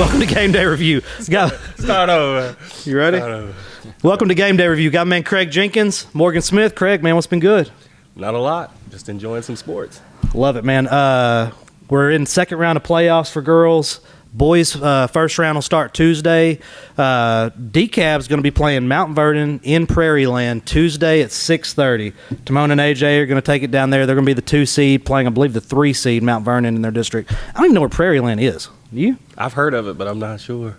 Welcome to Game Day Review. Start over. You ready? Start over. Welcome to Game Day Review. Got man Craig Jenkins, Morgan Smith. Craig, man, what's been good? Not a lot. Just enjoying some sports. Love it, man. We're in second round of playoffs for girls. Boys, first round will start Tuesday. DCAB's going to be playing Mount Vernon in Prairie Land Tuesday at 6:30. Timon and AJ are going to take it down there. They're going to be the 2 seed playing, I believe, the 3 seed Mount Vernon in their district. I don't even know where Prairie Land is. Do you? I've heard of it, but I'm not sure.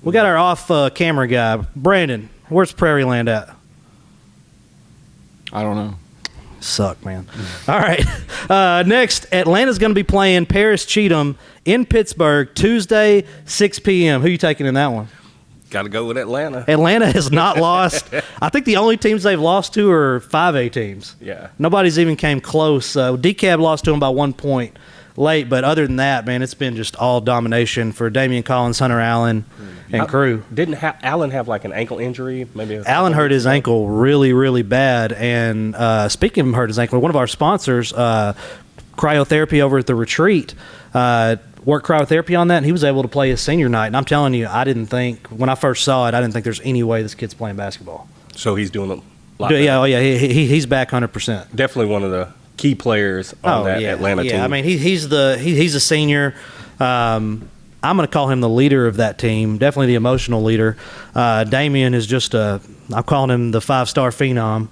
We got our off-camera guy. Brandon, where's Prairie Land at? I don't know. Suck, man. All right. Next, Atlanta's going to be playing Paris Cheatham in Pittsburgh Tuesday, 6 p.m. Who you taking in that one? Got to go with Atlanta. Atlanta has not lost. I think the only teams they've lost to are 5A teams. Yeah. Nobody's even came close. DCAB lost to them by 1 point late, but other than that, man, it's been just all domination for Damian Collins, Hunter Allen, and crew. Didn't Allen have like an ankle injury? Maybe Allen hurt his ankle really, really bad. And speaking of him hurt his ankle, one of our sponsors, cryotherapy over at the retreat, worked cryotherapy on that, and he was able to play his senior night. And I'm telling you, I didn't think, when I first saw it, I didn't think there's any way this kid's playing basketball. So he's doing a lot better. Yeah, he's back 100%. Definitely one of the key players on that Atlanta team. Yeah, I mean, he's a senior. I'm going to call him the leader of that team, definitely the emotional leader. Damian is just I'm calling him the 5-star phenom.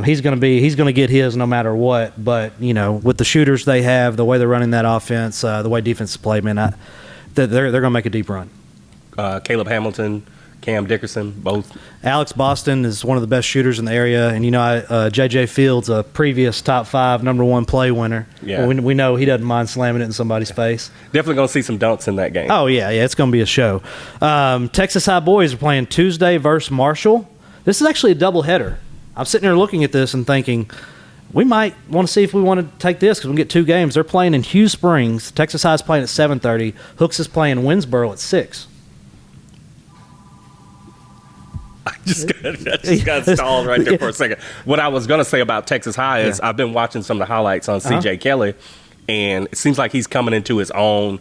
He's going to get his no matter what. But you know, with the shooters they have, the way they're running that offense, the way defense is played, man, they're going to make a deep run. Caleb Hamilton, Cam Dickerson, both. Alex Boston is one of the best shooters in the area, and you know, J.J. Fields, a previous top 5 number 1 play winner. Yeah. We know he doesn't mind slamming it in somebody's face. Definitely going to see some dunks in that game. Oh yeah, it's going to be a show. Texas High boys are playing Tuesday versus Marshall. This is actually a doubleheader. I'm sitting here looking at this and thinking, we might want to see if we want to take this because we get 2 games. They're playing in Hugh Springs. Texas High is playing at 7:30. Hooks is playing Winsboro at 6. I just got stalled right there for a second. What I was going to say about Texas High is I've been watching some of the highlights on C.J. Kelly, and it seems like he's coming into his own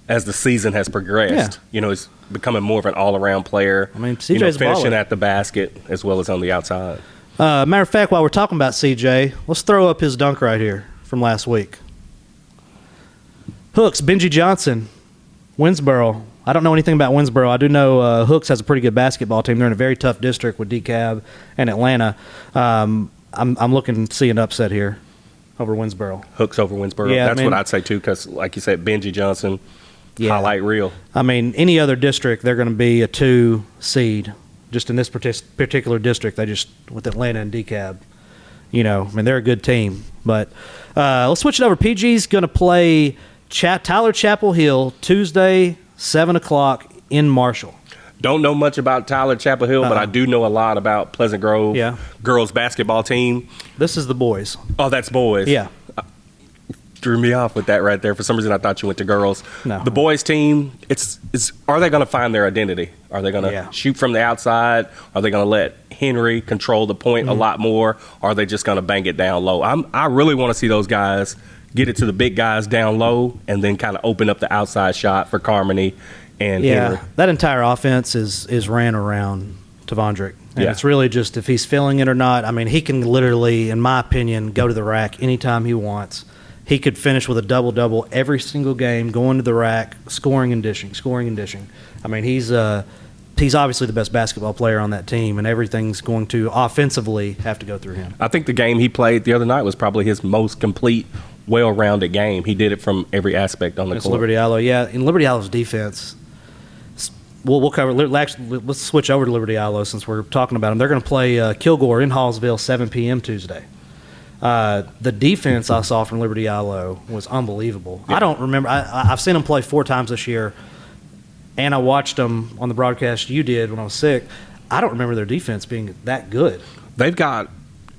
as the season has progressed. Yeah. You know, he's becoming more of an all-around player. I mean, CJ's finishing baller at the basket as well as on the outside. Matter of fact, while we're talking about CJ, let's throw up his dunk right here from last week. Hooks, Benji Johnson, Winsboro. I don't know anything about Winsboro. I do know Hooks has a pretty good basketball team. They're in a very tough district with DCAB and Atlanta. I'm looking to see an upset here over Winsboro. Hooks over Winsboro. Yeah, That's what I'd say, too, because, like you said, Benji Johnson, highlight reel. I mean, any other district, they're going to be a 2 seed. Just in this particular district, they just, with Atlanta and DCAB, you know, I mean, they're a good team. But let's switch it over. PG's going to play Tyler Chapel Hill Tuesday, 7 o'clock in Marshall. Don't know much about Tyler Chapel Hill, but I do know a lot about Pleasant Grove girls basketball team. This is the boys. Oh, that's boys. Yeah. Threw me off with that right there. For some reason, I thought you went to girls. No. The boys team, it's are they going to find their identity? Are they going to shoot from the outside? Are they going to let Henry control the point a lot more? Or are they just going to bang it down low? I really want to see those guys get it to the big guys down low and then kind of open up the outside shot for Carmody and Henry. That entire offense is ran around Tavondrick. And it's really just if he's feeling it or not. I mean, he can literally, in my opinion, go to the rack anytime he wants. He could finish with a double-double every single game, going to the rack, scoring and dishing. I mean, he's obviously the best basketball player on that team, and everything's going to offensively have to go through him. I think the game he played the other night was probably his most complete, well-rounded game. He did it from every aspect on the court. Liberty Allo, in Liberty Allo's defense, we'll cover. Actually, let's switch over to Liberty Allo since we're talking about them. They're going to play Kilgore in Hallsville 7 p.m. Tuesday. The defense I saw from Liberty Allo was unbelievable. Yeah. I don't remember. I've seen them play 4 times this year, and I watched them on the broadcast you did when I was sick. I don't remember their defense being that good. They've got,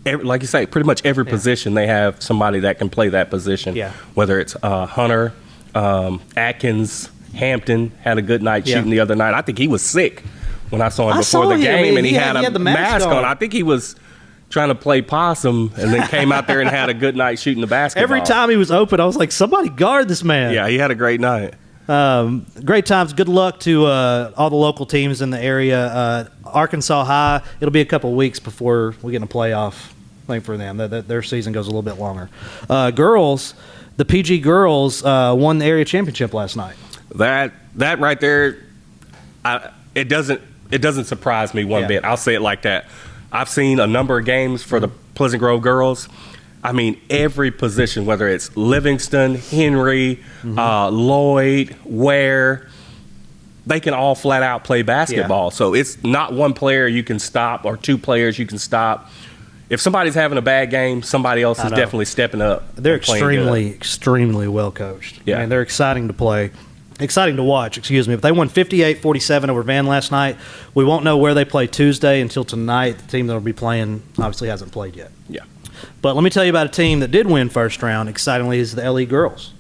like you say, pretty much every position they have somebody that can play that position. Yeah. Whether it's Hunter, Atkins, Hampton had a good night shooting the other night. I think he was sick when I saw him before the game, and he had a mask on. I think he was trying to play possum and then came out there and had a good night shooting the basketball. Every time he was open, I was like, somebody guard this man. Yeah, he had a great night. Great times. Good luck to all the local teams in the area. Arkansas High, it'll be a couple weeks before we get in a playoff thing for them. Their season goes a little bit longer. Girls, the PG girls won the area championship last night. That right there, it doesn't surprise me one bit. I'll say it like that. I've seen a number of games for the Pleasant Grove girls. I mean, every position, whether it's Livingston, Henry, Lloyd, Ware, they can all flat out play basketball. So it's not one player you can stop or two players you can stop. If somebody's having a bad game, somebody else is definitely stepping up. They're extremely well coached. Yeah. I mean, they're exciting to play. Exciting to watch, excuse me. But they won 58-47 over Van last night. We won't know where they play Tuesday until tonight. The team that will be playing obviously hasn't played yet. Yeah. But let me tell you about a team that did win first round, excitingly, is the LE girls.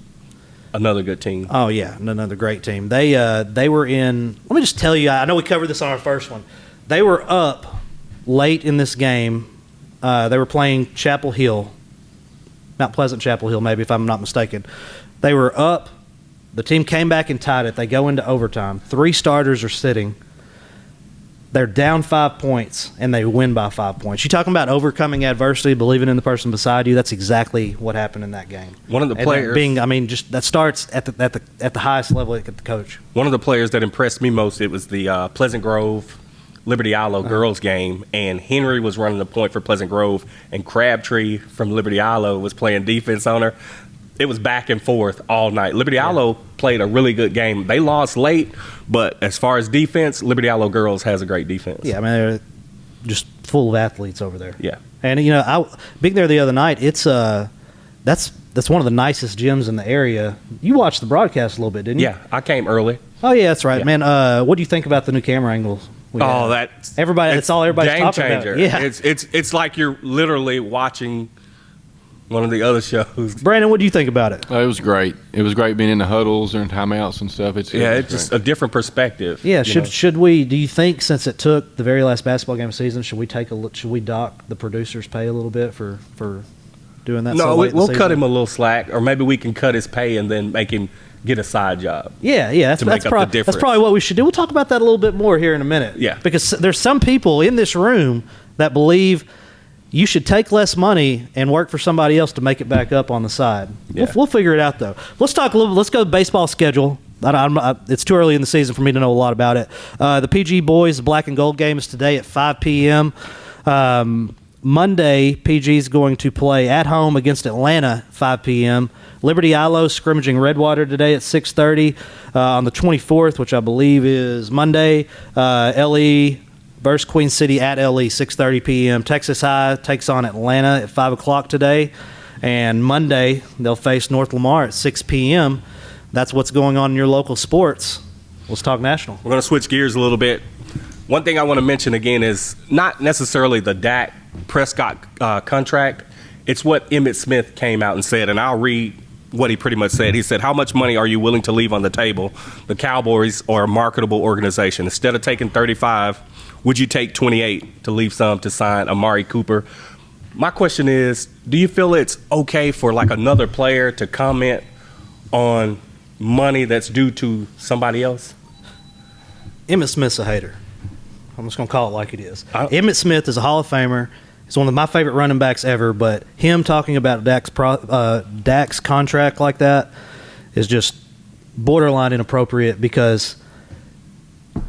Another good team. Oh, yeah, another great team. They were in – let me just tell you, I know we covered this on our first one. They were up late in this game. They were playing Chapel Hill, Mount Pleasant Chapel Hill maybe, if I'm not mistaken. They were up. The team came back and tied it. They go into overtime. 3 starters are sitting. They're down 5 points, and they win by 5 points. You talking about overcoming adversity, believing in the person beside you? That's exactly what happened in that game. One of the players that starts at the highest level at the coach. One of the players that impressed me most, it was the Pleasant Grove Liberty Islo girls game, and Henry was running the point for Pleasant Grove, and Crabtree from Liberty Islo was playing defense on her. It was back and forth all night. Liberty Islo played a really good game. They lost late, but as far as defense, Liberty Islo girls has a great defense. Yeah, I mean, they're just full of athletes over there. Yeah. And, being there the other night, it's that's one of the nicest gyms in the area. You watched the broadcast a little bit, didn't you? Yeah, I came early. Oh, yeah, that's right. Yeah. Man, what do you think about the new camera angles? That's all everybody's game talking changer. about. Yeah. It's like you're literally watching one of the other shows. Brandon, what do you think about it? It was great. It was great being in the huddles during timeouts and stuff. It's just a different perspective. Yeah, should we? Do you think since it took the very last basketball game of the season, should we take a look? Should we dock the producers' pay a little bit for doing that? No, we'll cut him a little slack, or maybe we can cut his pay and then make him get a side job. Yeah, that's probably what we should do. We'll talk about that a little bit more here in a minute. Yeah, because there's some people in this room that believe you should take less money and work for somebody else to make it back up on the side. Yeah. We'll figure it out, though. Let's talk a little. Let's go to baseball schedule. It's too early in the season for me to know a lot about it. The PG boys, the black and gold game is today at 5 p.m. Monday, PG is going to play at home against Atlanta, 5 p.m. Liberty Islo scrimmaging Redwater today at 6:30. On the 24th, which I believe is Monday, LE versus Queen City at LE, 6:30 p.m. Texas High takes on Atlanta at 5 o'clock today. And Monday, they'll face North Lamar at 6 p.m. That's what's going on in your local sports. Let's talk national. We're going to switch gears a little bit. One thing I want to mention again is not necessarily the Dak Prescott contract. It's what Emmitt Smith came out and said, and I'll read what he pretty much said. He said, "How much money are you willing to leave on the table? The Cowboys are a marketable organization. Instead of taking 35, would you take 28 to leave some to sign Amari Cooper?" My question is, do you feel it's okay for like another player to comment on money that's due to somebody else? Emmitt Smith's a hater. I'm just going to call it like it is. Emmitt Smith is a Hall of Famer. He's one of my favorite running backs ever, but him talking about Dak's contract like that is just borderline inappropriate because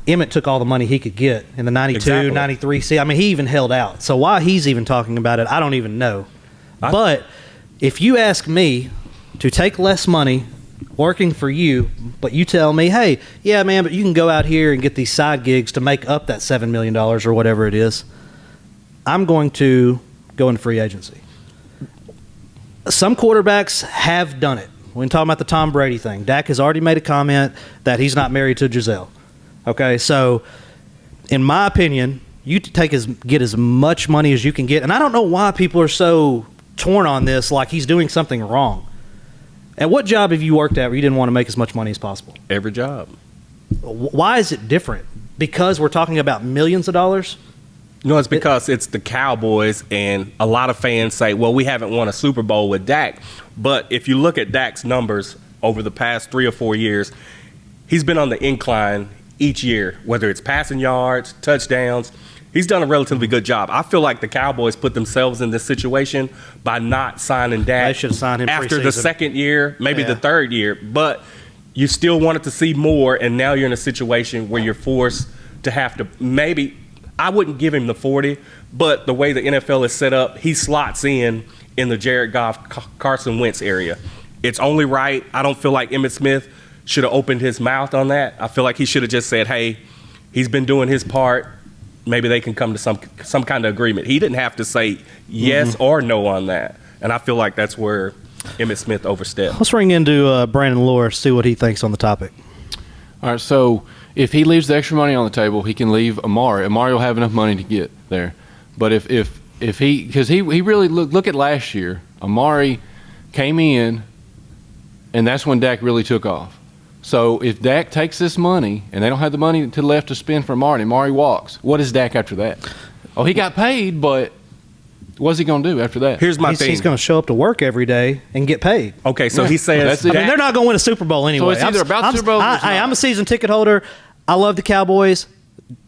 Emmitt took all the money he could get in the 92, 93 season. I mean, he even held out. So why he's even talking about it, I don't even know. But if you ask me to take less money working for you, but you tell me, hey, yeah, man, but you can go out here and get these side gigs to make up that $7 million or whatever it is, I'm going to go into free agency. Some quarterbacks have done it. We're talking about the Tom Brady thing. Dak has already made a comment that he's not married to Giselle. Okay, so in my opinion, you get as much money as you can get. And I don't know why people are so torn on this, like he's doing something wrong. At what job have you worked at where you didn't want to make as much money as possible? Every job. Why is it different? Because we're talking about millions of dollars? No, it's because it's the Cowboys, and a lot of fans say, well, we haven't won a Super Bowl with Dak. But if you look at Dak's numbers over the past 3 or 4 years, he's been on the incline each year, whether it's passing yards, touchdowns. He's done a relatively good job. I feel like the Cowboys put themselves in this situation by not signing Dak. They should have signed him after preseason. the second year, maybe the third year. But you still wanted to see more, and now you're in a situation where you're forced to have to maybe – I wouldn't give him the 40, but the way the NFL is set up, he slots in the Jared Goff, Carson Wentz area. It's only right. I don't feel like Emmitt Smith should have opened his mouth on that. I feel like he should have just said, hey, he's been doing his part. Maybe they can come to some kind of agreement. He didn't have to say yes or no on that. And I feel like that's where Emmitt Smith overstepped. Let's ring into Brandon Lohr, see what he thinks on the topic. All right, so if he leaves the extra money on the table, he can leave Amari. Amari will have enough money to get there. But if he – because he really – look at last year. Amari came in, and that's when Dak really took off. So if Dak takes this money and they don't have the money left to spend for Amari, and Amari walks, what is Dak after that? Oh, he got paid, but what's he going to do after that? Here's my thing. He's going to show up to work every day and get paid. Okay, so he says I mean, they're not going to win a Super Bowl anyway. So it's either about the Super Bowl or it's not. I'm a season ticket holder. I love the Cowboys.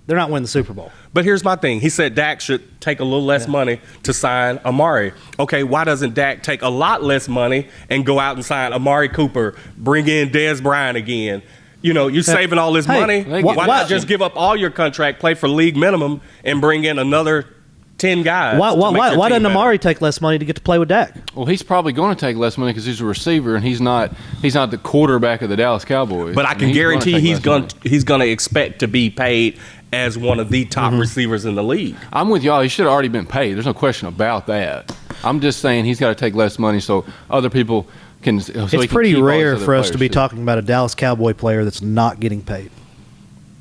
They're not winning the Super Bowl. But here's my thing. He said Dak should take a little less money to sign Amari. Okay, why doesn't Dak take a lot less money and go out and sign Amari Cooper, bring in Dez Bryant again? You know, you're saving all this money. Why not just give up all your contract, play for league minimum, and bring in another 10 guys? Why doesn't Amari take less money to get to play with Dak? Well, he's probably going to take less money because he's a receiver and he's not the quarterback of the Dallas Cowboys. But I can guarantee he's going to expect to be paid as one of the top receivers in the league. I'm with y'all. He should have already been paid. There's no question about that. I'm just saying he's got to take less money so other people can. So it's pretty rare for us to be talking about a Dallas Cowboy player that's not getting paid.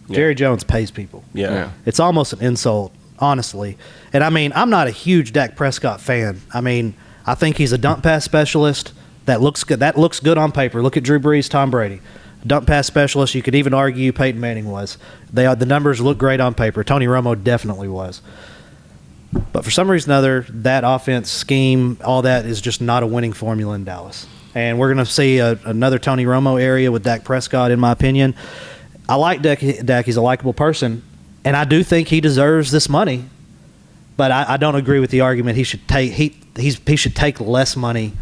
Yeah. Jerry Jones pays people. Yeah. It's almost an insult, honestly. And I mean, I'm not a huge Dak Prescott fan. I mean, I think he's a dump pass specialist that looks good. That looks good on paper. Look at Drew Brees, Tom Brady. Dump pass specialist. You could even argue Peyton Manning was. The numbers look great on paper. Tony Romo definitely was. But for some reason or other, that offense scheme, all that is just not a winning formula in Dallas. And we're going to see another Tony Romo area with Dak Prescott, in my opinion. I like Dak. He's a likable person, and I do think he deserves this money. But I don't agree with the argument he should take. He should take less money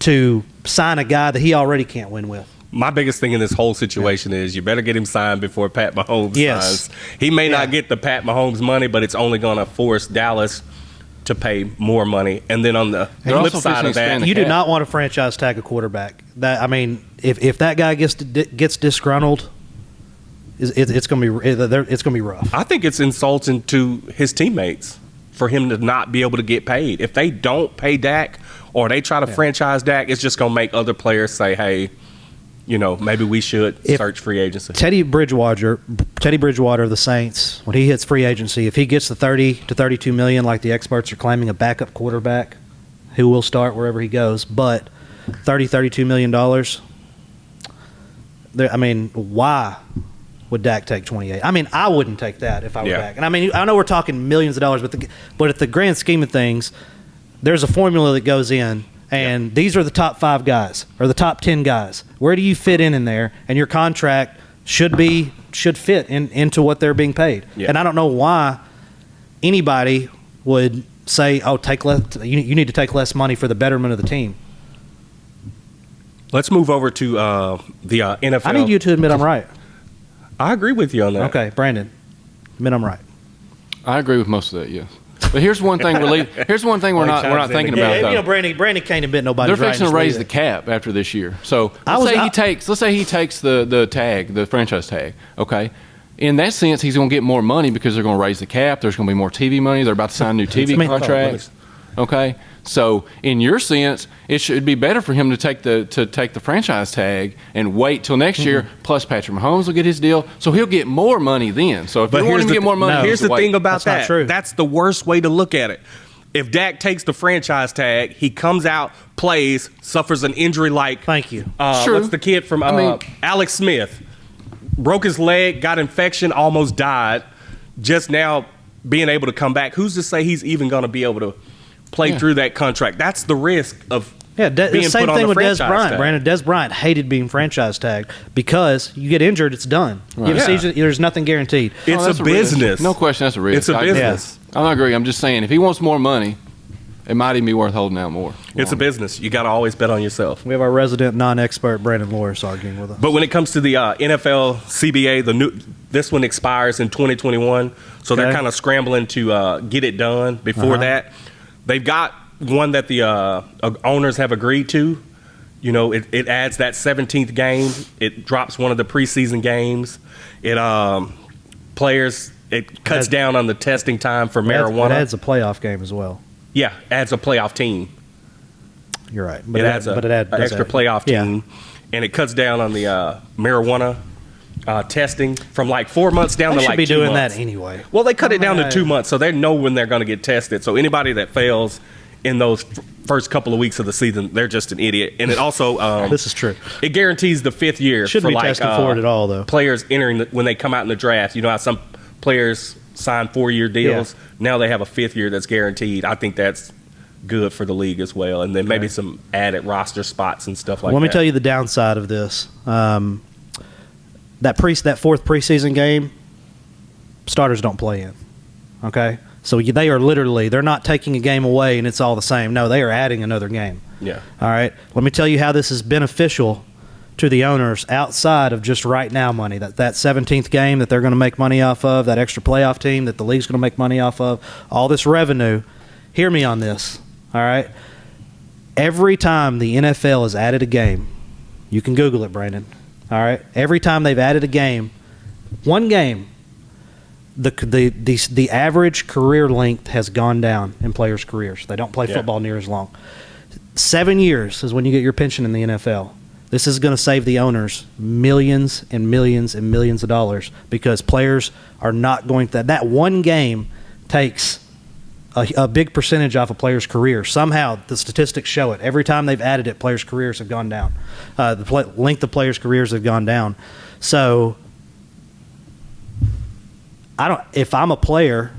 to sign a guy that he already can't win with. My biggest thing in this whole situation is you better get him signed before Pat Mahomes signs. He may not get the Pat Mahomes money, but it's only going to force Dallas to pay more money. And then on the flip side of that, you do not want to franchise tag a quarterback. That, I mean, if that guy gets disgruntled, it's going to be rough. I think it's insulting to his teammates for him to not be able to get paid. If they don't pay Dak or they try to franchise Dak, it's just going to make other players say, hey, you know, maybe we should search free agency. Teddy Bridgewater of the Saints, when he hits free agency, if he gets the 30 to 32 million, like the experts are claiming, a backup quarterback who will start wherever he goes, but $32 million, I mean, why would Dak take 28? I mean, I wouldn't take that if I were Dak. And I mean, I know we're talking millions of dollars, but at the grand scheme of things, there's a formula that goes in. And these are the top 5 guys or the top 10 guys. Where do you fit in there? And your contract should fit into what they're being paid. Yeah. And I don't know why anybody would say, "Oh, take less. You need to take less money for the betterment of the team." Let's move over to the NFL. I need you to admit I'm right. I agree with you on that. Okay, Brandon, admit I'm right. I agree with most of that. Yes. But here's one thing we're not thinking about. Though. You know, Brandon can't admit nobody's They're right. fixing to raise the cap after this year. So let's say he takes the tag, the franchise tag. Okay, in that sense, he's going to get more money because they're going to raise the cap. There's going to be more TV money. They're about to sign new TV contracts. Okay, so in your sense, it should be better for him to take the franchise tag and wait till next year. Plus, Patrick Mahomes will get his deal, so he'll get more money then. So if you want him to get more money, here's the thing about that. That's the worst way to look at it. If Dak takes the franchise tag, he comes out, plays, suffers an injury like what's the kid from Alex Smith, broke his leg, got infection, almost died. Just now being able to come back. Who's to say he's even going to be able to play through that contract? That's the risk of Yeah, the being same put on thing the with Des franchise Bryant. tag. Brandon, Des Bryant hated being franchise tagged because you get injured, it's done. You have a Yeah. season, there's nothing guaranteed. It's that's a risk. business. No question, that's a risk. It's a business. I'm not agreeing. I'm just saying, if he wants more money, it might even be worth holding out more. It's a business. You got to always bet on yourself. We have our resident non-expert Brandon Lawrence arguing with us. But when it comes to the NFL CBA, this one expires in 2021, so they're Okay. kind of scrambling to get it done before that. They've got one that the owners have agreed to. You know, it adds that 17th game. It drops one of the preseason games. It cuts down on the testing time for marijuana. It adds a playoff game as well. Yeah, adds a playoff team. You're right. It adds an extra playoff Yeah. team, and it cuts down on the marijuana testing from like 4 months down They to should like be 2 doing months. that anyway. Well, they cut it down to Right. 2 months, so they know when they're going to get tested. So anybody that fails in those first couple of weeks of the season, they're just an idiot. And it also This is true. it guarantees the 5th year Shouldn't for be like tested for it at all, though. players entering when they come out in the draft. You know how some players sign 4-year deals. Now they have a 5th year that's guaranteed. I think that's good for the league as well, and then maybe some added roster spots and stuff like Let that. me tell you the downside of this. That fourth preseason game, starters don't play in. Okay? So they are literally, they're not taking a game away and it's all the same. No, they are adding another game. Yeah. All right? Let me tell you how this is beneficial to the owners outside of just right now money. That 17th game that they're going to make money off of, that extra playoff team that the league's going to make money off of, all this revenue. Hear me on this. All right? Every time the NFL has added a game, you can Google it, Brandon. All right? Every time they've added a game, one game, the average career length has gone down in players' careers. They don't play football near as long. 7 years is when you get your pension in the NFL. This is going to save the owners millions and millions and millions of dollars because players are not going to. That one game takes a big percentage off a player's career. Somehow the statistics show it. Every time they've added it, players' careers have gone down. The length of players' careers have gone down. So if I'm a player,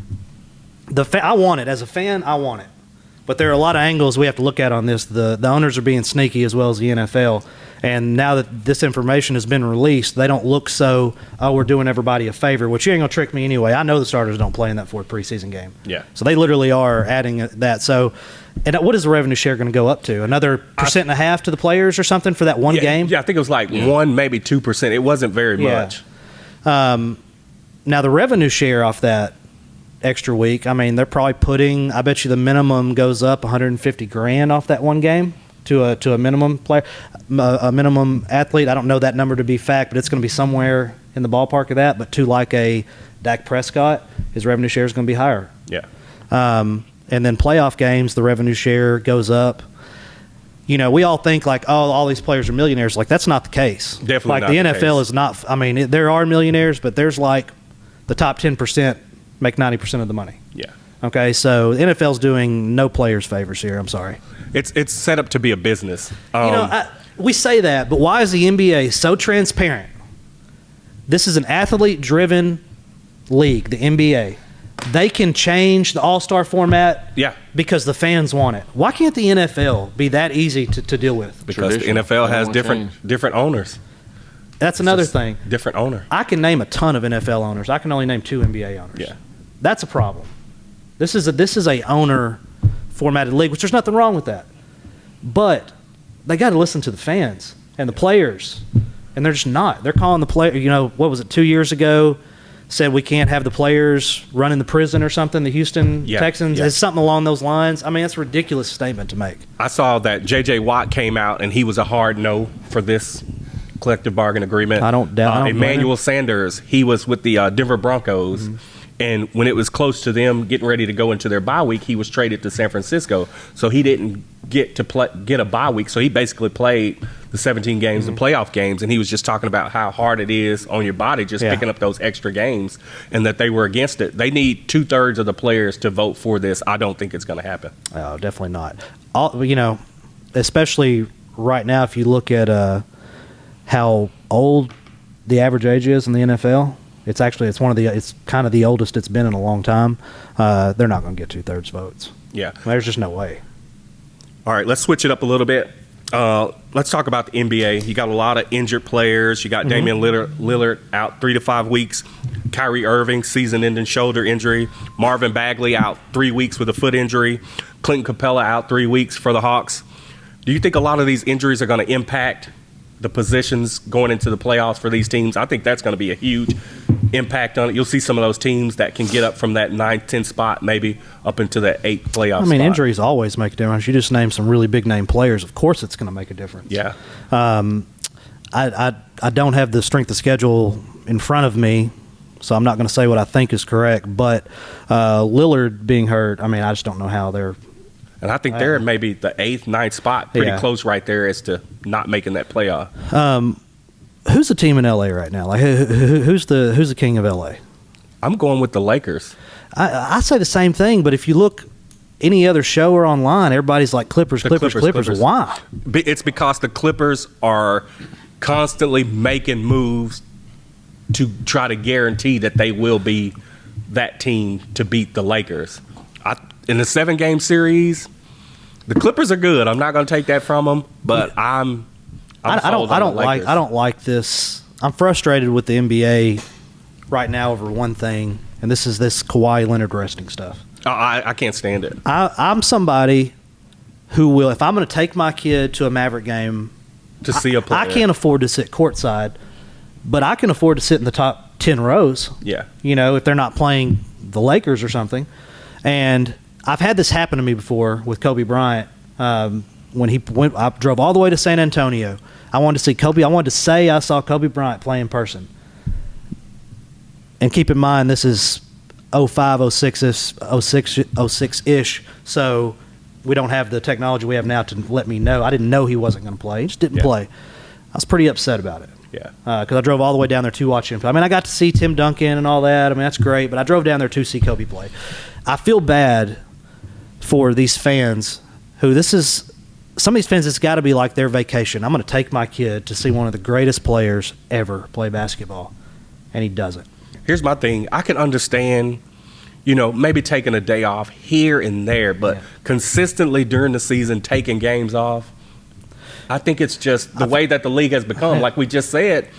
I want it. As a fan, I want it. But there are a lot of angles we have to look at on this. The owners are being sneaky as well as the NFL. And now that this information has been released, they don't look so, we're doing everybody a favor, which you ain't going to trick me anyway. I know the starters don't play in that fourth preseason game. Yeah. So they literally are adding that. So, and what is the revenue share going to go up to? Another 1.5% to the players or something for that one game? Yeah, I think it was like 1, maybe 2%. It wasn't very much. Now, the revenue share off that extra week, I mean, they're probably putting, I bet you the minimum goes up $150,000 off that one game to a minimum player, a minimum athlete. I don't know that number to be fact, but it's going to be somewhere in the ballpark of that. But to like a Dak Prescott, his revenue share is going to be higher. Yeah. And then playoff games, the revenue share goes up. You know, we all think like, all these players are millionaires. Like, that's not the case. Definitely like not the the NFL case. is not. I mean, there are millionaires, but there's like the top 10% make 90% of the money. Yeah. Okay, so the NFL's doing no players favors here. I'm sorry. It's set up to be a business. We say that, but why is the NBA so transparent? This is an athlete-driven league, the NBA. They can change the all-star format because the fans want it. Why can't the NFL be that easy to deal with? Because the NFL has different owners. That's another thing. Different owner. I can name a ton of NFL owners. I can only name 2 NBA owners. Yeah. That's a problem. This is a owner formatted league, which there's nothing wrong with that. But they got to listen to the fans and the players, and they're just not. They're calling the player. You know, what was it? 2 years ago, said we can't have the players running the prison or something. The Houston Texans. It's something along those lines. I mean, that's a ridiculous statement to make. I saw that J.J. Watt came out and he was a hard no for this collective bargain agreement. I don't doubt. Emmanuel Sanders, he was with the Denver Broncos. Mm-hmm. And when it was close to them getting ready to go into their bye week, he was traded to San Francisco. So he didn't get a bye week. So he basically played the 17 games, the playoff games, and he was just talking about how hard it is on your body just picking up those extra games, and that they were against it. They need 2/3 of the players to vote for this. I don't think it's going to happen. Oh, definitely not. Especially right now, if you look at how old the average age is in the NFL. It's kind of the oldest it's been in a long time. They're not going to get 2/3 votes. Yeah. There's just no way. All right, let's switch it up a little bit. Let's talk about the NBA. You got a lot of injured players. You got Damian Lillard out 3 to 5 weeks. Kyrie Irving, season-ending shoulder injury. Marvin Bagley out 3 weeks with a foot injury. Clinton Capella out 3 weeks for the Hawks. Do you think a lot of these injuries are going to impact the positions going into the playoffs for these teams? I think that's going to be a huge impact on it. You'll see some of those teams that can get up from that 9th, 10th spot maybe up into the 8th playoff spot. Injuries always make a difference. You just name some really big name players. Of course it's going to make a difference. Yeah. I don't have the strength of schedule in front of me, so I'm not going to say what I think is correct. But Lillard being hurt, I just don't know how they're – and I think they're maybe the 8th, 9th spot, pretty close right there as to not making that playoff. Who's the team in LA right now? Like who's the king of LA? I'm going with the Lakers. I say the same thing, but if you look any other show or online, everybody's like Clippers. Why? It's because the Clippers are constantly making moves to try to guarantee that they will be that team to beat the Lakers. In the 7-game series, the Clippers are good. I'm not going to take that from them, but I don't like this. I'm frustrated with the NBA right now over one thing, and this is this Kawhi Leonard resting stuff. I can't stand it. I'm somebody who will, if I'm going to take my kid to a Maverick game, to see a player. I can't afford to sit courtside, but I can afford to sit in the top 10 rows. Yeah. If they're not playing the Lakers or something. And I've had this happen to me before with Kobe Bryant. When he went, I drove all the way to San Antonio. I wanted to see Kobe. I wanted to say I saw Kobe Bryant play in person. And keep in mind, this is 05, 06-ish, so we don't have the technology we have now to let me know. I didn't know he wasn't going to play. He just didn't play. I was pretty upset about it. Yeah. Because I drove all the way down there to watch him play. I got to see Tim Duncan and all that. That's great, but I drove down there to see Kobe play. I feel bad for these fans who some of these fans, it's got to be like their vacation. I'm going to take my kid to see one of the greatest players ever play basketball, and he doesn't. Here's my thing. I can understand, maybe taking a day off here and there, but consistently during the season taking games off, I think it's just the way that the league has become. Like we just said,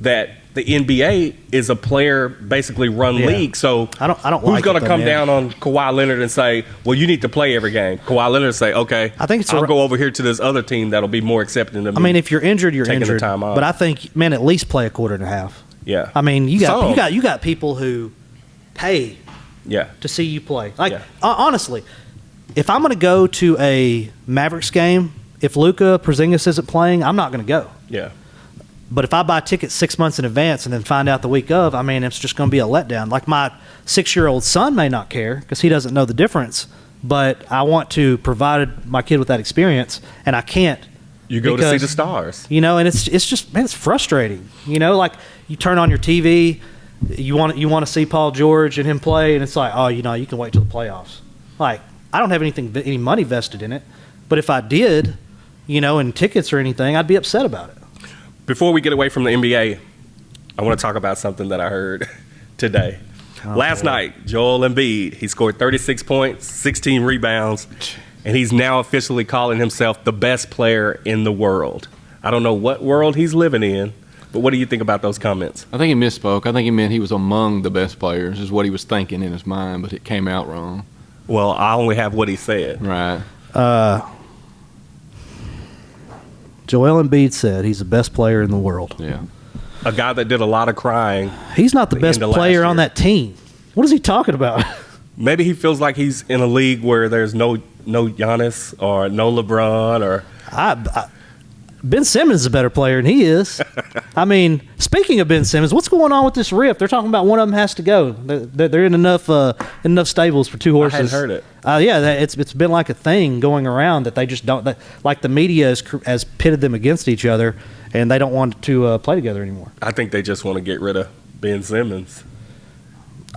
that the NBA is a player basically run league. So I don't who's like going to come down on Kawhi Leonard and say, well, you need to play every game? Kawhi Leonard say, okay, I'll go over here to this other team that'll be more accepting of me. If you're injured, you're taking injured. The time off. But I think, at least play a quarter and a half. Yeah. You got people who pay to see you play. Honestly, if I'm going to go to a Mavericks game, if Luka Porzingis isn't playing, I'm not going to go. Yeah. But if I buy tickets 6 months in advance and then find out the week of, it's just going to be a letdown. Like my 6-year-old son may not care because he doesn't know the difference, but I want to provide my kid with that experience, and I can't. You go to see the stars. And it's just, it's frustrating. Like you turn on your TV, you want to see Paul George and him play, and it's like, oh, you can wait till the playoffs. Like, I don't have any money vested in it, but if I did, in tickets or anything, I'd be upset about it. Before we get away from the NBA, I want to talk about something that I heard today. Last night, Joel Embiid, he scored 36 points, 16 rebounds, and he's now officially calling himself the best player in the world. I don't know what world he's living in, but what do you think about those comments? I think he misspoke. I think he meant he was among the best players is what he was thinking in his mind, but it came out wrong. Well, I only have what he said. Right. Joel Embiid said he's the best player in the world. Yeah. A guy that did a lot of crying. He's not the best player on that team. What is he talking about? Maybe he feels like he's in a league where there's no Giannis or no LeBron or. Ben Simmons is a better player than he is. Speaking of Ben Simmons, what's going on with this rift? They're talking about one of them has to go. They're in enough stables for 2 horses. I hadn't heard it. It's been like a thing going around that they just don't. Like the media has pitted them against each other, and they don't want to play together anymore. I think they just want to get rid of Ben Simmons.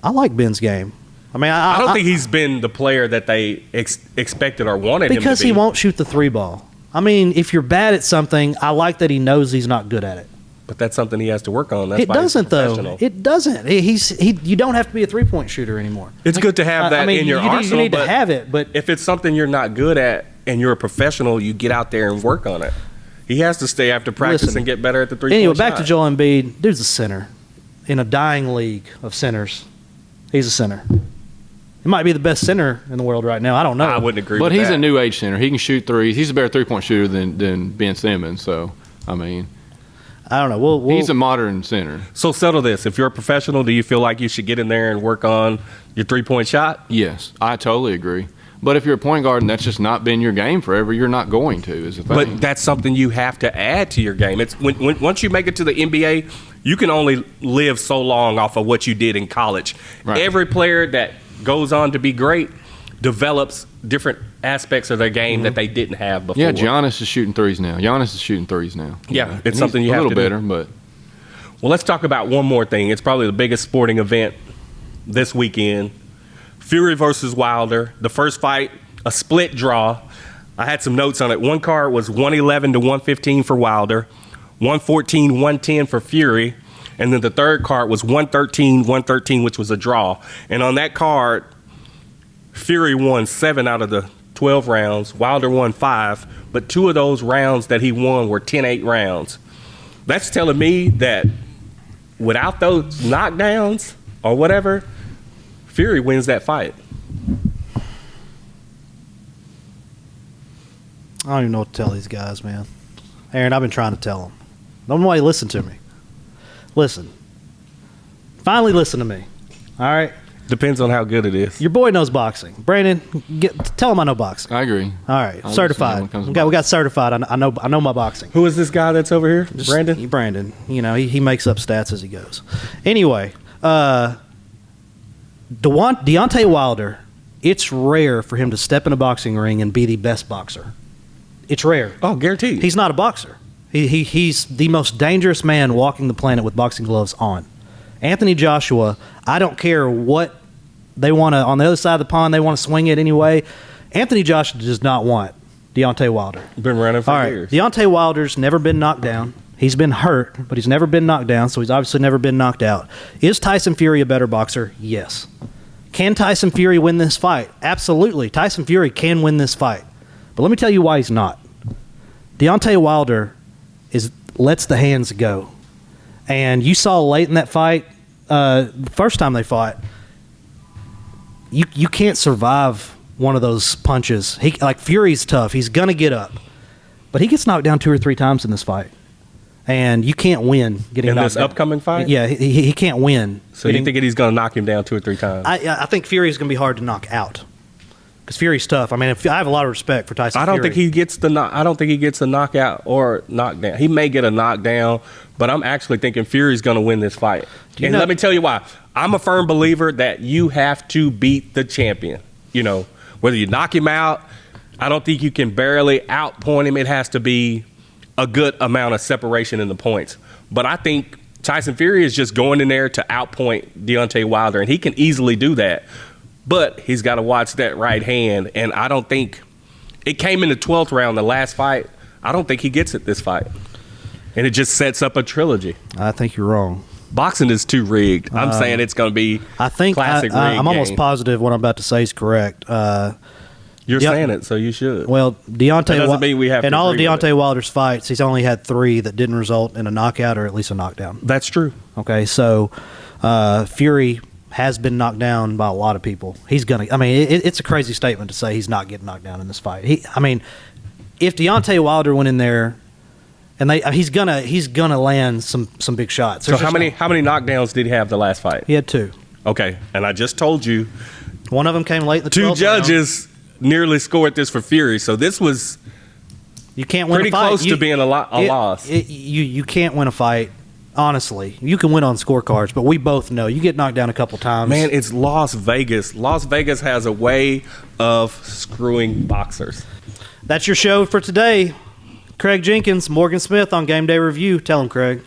I like Ben's game. I don't think he's been the player that they expected or wanted him to be. Because he won't shoot the 3 ball. If you're bad at something, I like that he knows he's not good at it. But that's something he has to work on. That's it doesn't, though. It doesn't. You don't have to be a 3-point shooter anymore. It's good to have that in your arsenal. You need to have it, but if it's something you're not good at, and you're a professional, you get out there and work on it. He has to stay after practice Listen, and get better at the three-point Anyway, shot. back to Joel Embiid. Dude's a center in a dying league of centers. He's a center. He might be the best center in the world right now. I don't know. I wouldn't agree But with he's that. a new age center. He can shoot threes. He's a better three-point shooter than Ben Simmons. So, I mean, I don't know. We'll he's a modern center. So settle this. If you're a professional, do you feel like you should get in there and work on your three-point shot? Yes, I totally agree. But if you're a point guard and that's just not been your game forever, you're not going to, is the thing. But that's something you have to add to your game. It's once you make it to the NBA, you can only live so long off of what you did in college. Right. Every player that goes on to be great develops different aspects of their game that they didn't have before. Yeah, Giannis is shooting threes now. Yeah, it's And something he's you have a to little do. better, but Well, let's talk about one more thing. It's probably the biggest sporting event this weekend. Fury versus Wilder. The first fight, a split draw. I had some notes on it. One card was 111 to 115 for Wilder, 114, 110 for Fury, and then the third card was 113, 113, which was a draw. And on that card, Fury won 7 out of the 12 rounds. Wilder won 5, but 2 of those rounds that he won were 10-8 rounds. That's telling me that without those knockdowns or whatever, Fury wins that fight. I don't even know what to tell these guys, man. Aaron, I've been trying to tell them. Don't know why you listen to me. Listen. Finally listen to me. All right? Depends on how good it is. Your boy knows boxing. Brandon, tell him I know boxing. I agree. All right. I'll listen Certified. when it comes to We got certified. I know my boxing. Who is this guy that's over here? Just- Brandon? Brandon. You know, he makes up stats as he goes. Anyway, Deontay Wilder, it's rare for him to step in a boxing ring and be the best boxer. It's rare. Oh, guaranteed. He's not a boxer. He's the most dangerous man walking the planet with boxing gloves on. Anthony Joshua, I don't care what they want to, on the other side of the pond, they want to swing it anyway. Anthony Joshua does not want Deontay Wilder. Been running for All right. years. Deontay Wilder's never been knocked down. He's been hurt, but he's never been knocked down, so he's obviously never been knocked out. Is Tyson Fury a better boxer? Yes. Can Tyson Fury win this fight? Absolutely. Tyson Fury can win this fight. But let me tell you why he's not. Deontay Wilder lets the hands go. And you saw late in that fight, the first time they fought, you can't survive one of those punches. Fury's tough. He's going to get up. But he gets knocked down 2 or 3 times in this fight. And you can't win getting In knocked this down. upcoming fight? Yeah, he can't win. So you think he's going to knock him down 2 or 3 times? I think Fury's going to be hard to knock out. Because Fury's tough. I mean, I have a lot of respect for Tyson I don't Fury. think he gets I don't think he gets a knockout or knockdown. He may get a knockdown, but I'm actually thinking Fury's going to win this fight. And let me tell you why. I'm a firm believer that you have to beat the champion. You know, whether you knock him out, I don't think you can barely outpoint him. It has to be a good amount of separation in the points. But I think Tyson Fury is just going in there to outpoint Deontay Wilder, and he can easily do that. But he's got to watch that right hand, and I don't think it came in the 12th round, the last fight. I don't think he gets it this fight. And it just sets up a trilogy. I think you're wrong. Boxing is too rigged. I'm saying it's going to be I think classic rigged I'm almost game. positive what I'm about to say is correct. You're saying it, so you should. Well, Deontay That doesn't mean we have in to all of agree with Deontay Wilder's fights, he's only had 3 that didn't result in a knockout or at least a knockdown. That's true. Okay, so Fury has been knocked down by a lot of people. He's gonna. I mean, it's a crazy statement to say he's not getting knocked down in this fight. If Deontay Wilder went in there, and he's gonna land some big shots. So how many knockdowns did he have the last fight? He had 2. Okay, and I just told you One of them came late in the 2 12th round. judges nearly scored this for Fury. So this was You can't win pretty a fight. close to being a loss. You can't win a fight. Honestly, you can win on scorecards, but we both know you get knocked down a couple times. Man, it's Las Vegas. Las Vegas has a way of screwing boxers. That's your show for today. Craig Jenkins, Morgan Smith on Game Day Review. Tell him, Craig.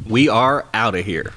We are out of here.